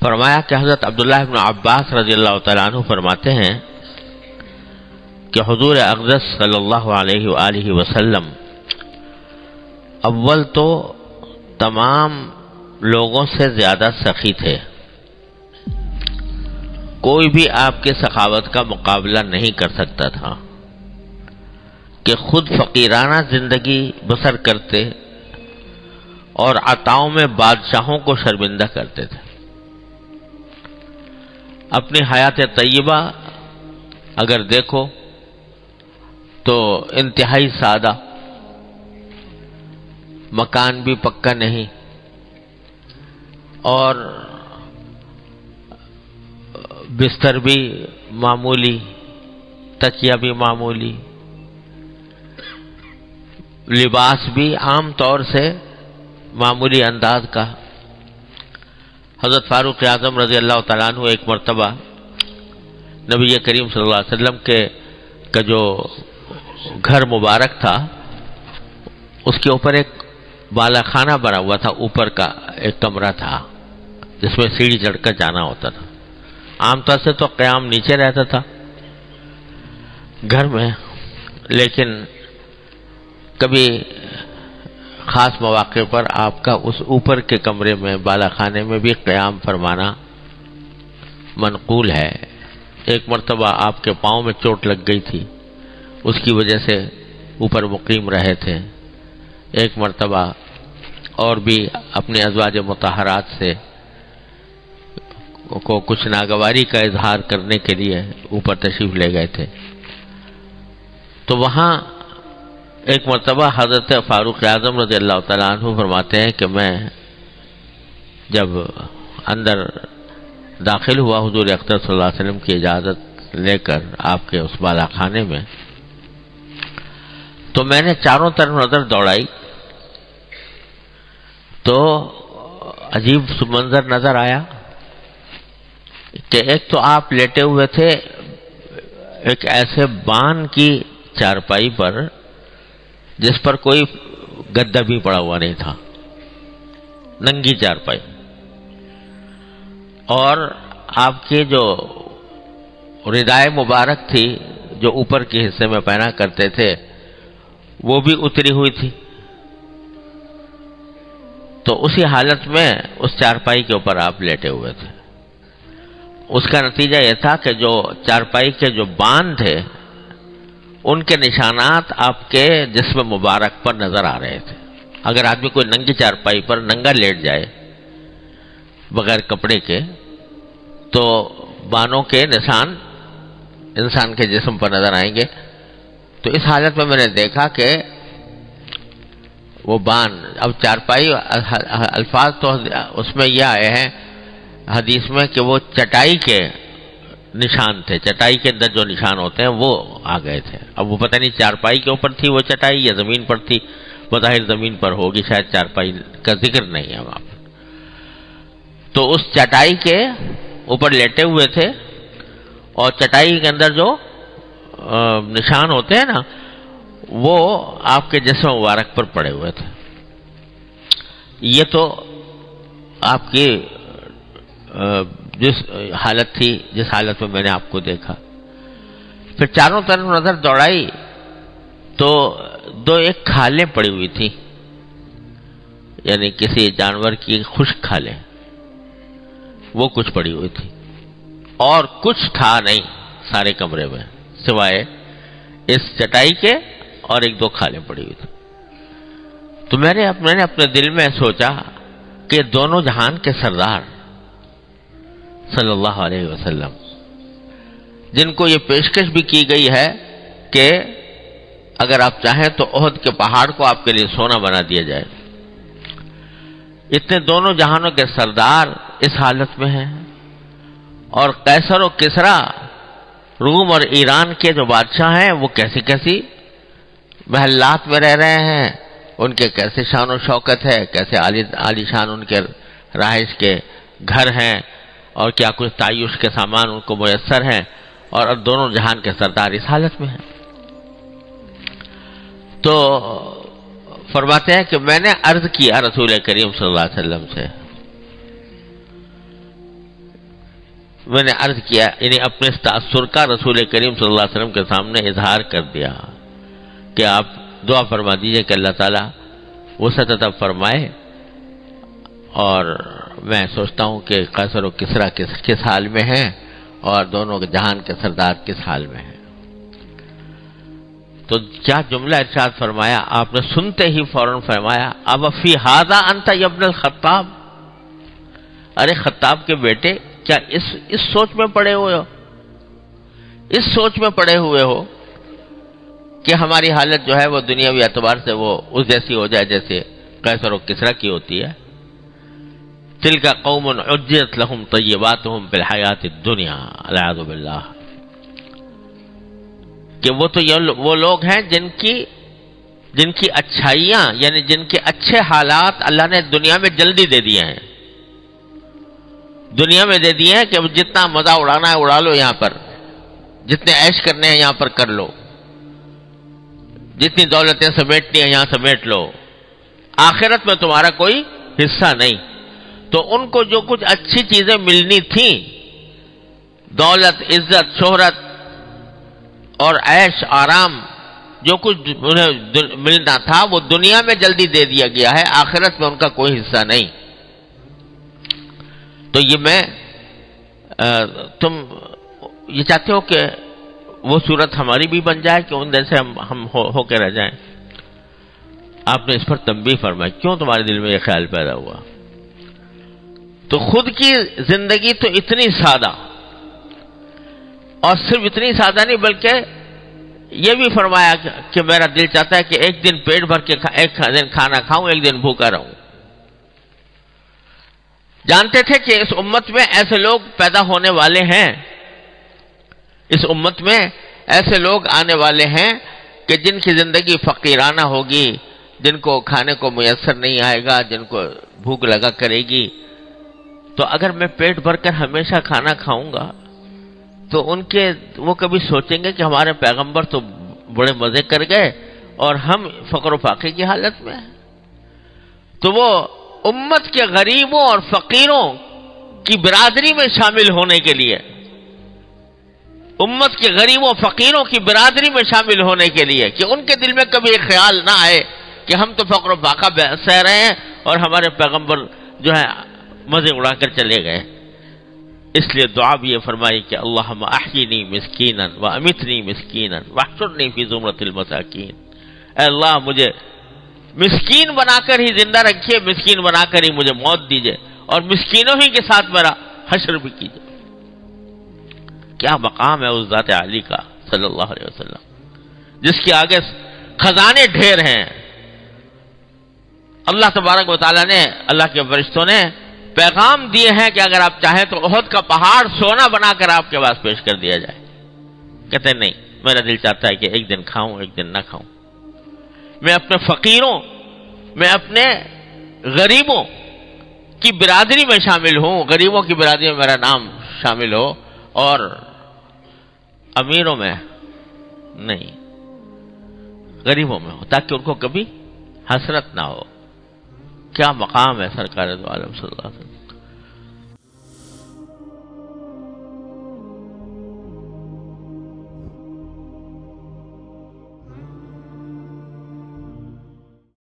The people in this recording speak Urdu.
فرمایا کہ حضرت عبداللہ بن عباس رضی اللہ تعالیٰ عنہ فرماتے ہیں کہ حضور اقدس صلی اللہ علیہ وآلہ وسلم اول تو تمام لوگوں سے زیادہ سخی تھے، کوئی بھی آپ کے سخاوت کا مقابلہ نہیں کر سکتا تھا کہ خود فقیرانہ زندگی بسر کرتے اور عطاؤں میں بادشاہوں کو شرمندہ کرتے تھے۔ اپنی حیات طیبہ اگر دیکھو تو انتہائی سادہ، مکان بھی پکا نہیں اور بستر بھی معمولی، تکیہ بھی معمولی، لباس بھی عام طور سے معمولی انداز کا۔ حضرت فاروق اعظم رضی اللہ تعالیٰ عنہ ایک مرتبہ نبی کریم صلی اللہ علیہ وسلم کا جو گھر مبارک تھا اس کے اوپر ایک بالا خانہ بنا ہوا تھا، اوپر کا ایک کمرہ تھا جس میں سیڑھی چڑھ کر جانا ہوتا تھا۔ عام طور سے تو قیام نیچے رہتا تھا گھر میں، لیکن کبھی خاص مواقع پر آپ کا اس اوپر کے کمرے میں بالا خانے میں بھی قیام فرمانا منقول ہے۔ ایک مرتبہ آپ کے پاؤں میں چوٹ لگ گئی تھی، اس کی وجہ سے اوپر مقیم رہے تھے۔ ایک مرتبہ اور بھی اپنے ازواج مطہرات سے کو کچھ ناگواری کا اظہار کرنے کے لیے اوپر تشریف لے گئے تھے، تو وہاں ایک مرتبہ حضرت فاروق اعظم رضی اللہ تعالیٰ عنہ فرماتے ہیں کہ میں جب اندر داخل ہوا حضور اکرم صلی اللہ علیہ وسلم کی اجازت لے کر آپ کے اس بالا خانے میں، تو میں نے چاروں طرف نظر دوڑائی تو عجیب منظر نظر آیا کہ ایک تو آپ لیٹے ہوئے تھے ایک ایسے بان کی چارپائی پر جس پر کوئی گدا بھی پڑا ہوا نہیں تھا، ننگی چارپائی، اور آپ کی جو ردائے مبارک تھی جو اوپر کے حصے میں پہنا کرتے تھے وہ بھی اتری ہوئی تھی۔ تو اسی حالت میں اس چارپائی کے اوپر آپ لیٹے ہوئے تھے۔ اس کا نتیجہ یہ تھا کہ جو چارپائی کے جو بان تھے ان کے نشانات آپ کے جسم مبارک پر نظر آ رہے تھے۔ اگر آدمی کوئی ننگی چارپائی پر ننگا لیٹ جائے بغیر کپڑے کے تو بانوں کے نشان انسان کے جسم پر نظر آئیں گے۔ تو اس حالت میں نے دیکھا کہ وہ بان، اب چارپائی الفاظ تو اس میں یہ آئے ہیں حدیث میں کہ وہ چٹائی کے نشان تھے، چٹائی کے اندر جو نشان ہوتے ہیں وہ آ گئے تھے۔ اب وہ پتہ نہیں چارپائی کے اوپر تھی وہ چٹائی یا زمین پر تھی، بظاہر زمین پر ہوگی، شاید چارپائی کا ذکر نہیں ہے وہاں پر۔ تو اس چٹائی کے اوپر لیٹے ہوئے تھے اور چٹائی کے اندر جو نشان ہوتے ہیں نا وہ آپ کے جسم مبارک پر پڑے ہوئے تھے۔ یہ تو آپ کی جس حالت تھی، جس حالت میں نے آپ کو دیکھا۔ پھر چاروں طرف نظر دوڑائی تو دو ایک کھالیں پڑی ہوئی تھی، یعنی کسی جانور کی خشک کھالیں، وہ کچھ پڑی ہوئی تھی، اور کچھ تھا نہیں سارے کمرے میں سوائے اس چٹائی کے اور ایک دو کھالیں پڑی ہوئی تھی۔ تو میں نے اپنے دل میں سوچا کہ دونوں جہان کے سردار صلی اللہ علیہ وسلم، جن کو یہ پیشکش بھی کی گئی ہے کہ اگر آپ چاہیں تو احد کے پہاڑ کو آپ کے لیے سونا بنا دیا جائے، اتنے دونوں جہانوں کے سردار اس حالت میں ہیں، اور قیصر و کسریٰ روم اور ایران کے جو بادشاہ ہیں وہ کیسی کیسی محلات میں رہ رہے ہیں، ان کے کیسے شان و شوکت ہے، کیسے عالی شان ان کے رہائش کے گھر ہیں، اور کیا کچھ تعیش کے سامان ان کو میسر ہیں، اور دونوں جہان کے سردار اس حالت میں ہیں۔ تو فرماتے ہیں کہ میں نے عرض کیا رسول کریم صلی اللہ علیہ وسلم سے میں نے عرض کیا، یعنی اپنے تاثر کا رسول کریم صلی اللہ علیہ وسلم کے سامنے اظہار کر دیا کہ آپ دعا فرما دیجئے کہ اللہ تعالیٰ وسعت عطا فرمائے، اور میں سوچتا ہوں کہ قیصر و کسریٰ کس حال میں ہیں اور دونوں جہان کے سردار کس حال میں ہیں۔ تو کیا جملہ ارشاد فرمایا آپ نے، سنتے ہی فوراً فرمایا اب فی ھذا انت یا ابن الخطاب، ارے خطاب کے بیٹے کیا اس سوچ میں پڑے ہوئے ہو، اس سوچ میں پڑے ہوئے ہو کہ ہماری حالت جو ہے وہ دنیاوی اعتبار سے وہ اس جیسی ہو جائے جیسے قیصر و کسریٰ کی ہوتی ہے۔ تلک قوم عجلت لهم طیباتهم فی الحیات الدنیا، والعیاذ باللہ، کہ وہ تو وہ لوگ ہیں جن کی اچھائیاں، یعنی جن کے اچھے حالات اللہ نے دنیا میں جلدی دے دیے ہیں، دنیا میں دے دیے ہیں کہ اب جتنا مزہ اڑانا ہے اڑا لو، یہاں پر جتنے عیش کرنے ہیں یہاں پر کر لو، جتنی دولتیں سمیٹنی ہیں یہاں سمیٹ لو، آخرت میں تمہارا کوئی حصہ نہیں۔ تو ان کو جو کچھ اچھی چیزیں ملنی تھیں، دولت، عزت، شہرت اور عیش آرام، جو کچھ انہیں ملنا تھا وہ دنیا میں جلدی دے دیا گیا ہے، آخرت میں ان کا کوئی حصہ نہیں۔ تو یہ تم یہ چاہتے ہو کہ وہ صورت ہماری بھی بن جائے کہ ان جیسے ہم ہو کے رہ جائیں؟ آپ نے اس پر تنبیہ فرمائی، کیوں تمہارے دل میں یہ خیال پیدا ہوا؟ تو خود کی زندگی تو اتنی سادہ، اور صرف اتنی سادہ نہیں بلکہ یہ بھی فرمایا کہ میرا دل چاہتا ہے کہ ایک دن پیٹ بھر کے ایک دن کھانا کھاؤں، ایک دن بھوکا رہوں۔ جانتے تھے کہ اس امت میں ایسے لوگ پیدا ہونے والے ہیں، اس امت میں ایسے لوگ آنے والے ہیں کہ جن کی زندگی فقیرانہ ہوگی، جن کو کھانے کو میسر نہیں آئے گا، جن کو بھوک لگا کرے گی۔ تو اگر میں پیٹ بھر کر ہمیشہ کھانا کھاؤں گا تو وہ کبھی سوچیں گے کہ ہمارے پیغمبر تو بڑے مزے کر گئے اور ہم فقر و فاقے کی حالت میں ہیں۔ تو وہ امت کے غریبوں اور فقیروں کی برادری میں شامل ہونے کے لیے، امت کے غریبوں فقیروں کی برادری میں شامل ہونے کے لیے، کہ ان کے دل میں کبھی ایک خیال نہ آئے کہ ہم تو فقر و فاقہ سہ رہے ہیں اور ہمارے پیغمبر جو ہے مزے اڑا کر چلے گئے۔ اس لیے دعا بھی یہ فرمائی کہ اللہم احیینی مسکینا وامیتنی مسکینا واحشرنی فی زمرۃ المساکین، اے اللہ مجھے مسکین بنا کر ہی زندہ رکھیے، مسکین بنا کر ہی مجھے موت دیجئے، اور مسکینوں ہی کے ساتھ میرا حشر بھی کیجئے۔ کیا مقام ہے اس ذات عالی کا صلی اللہ علیہ وسلم، جس کے آگے خزانے ڈھیر ہیں۔ اللہ تبارک و تعالیٰ نے، اللہ کے فرشتوں نے پیغام دیے ہیں کہ اگر آپ چاہیں تو احد کا پہاڑ سونا بنا کر آپ کے پاس پیش کر دیا جائے۔ کہتے ہیں نہیں، میرا دل چاہتا ہے کہ ایک دن کھاؤں ایک دن نہ کھاؤں، میں اپنے فقیروں، میں اپنے غریبوں کی برادری میں شامل ہوں، غریبوں کی برادری میں میرا نام شامل ہو، اور امیروں میں نہیں، غریبوں میں ہو، تاکہ ان کو کبھی حسرت نہ ہو۔ کیا مقام ہے سرکار دو عالم صلی اللہ علیہ وسلم۔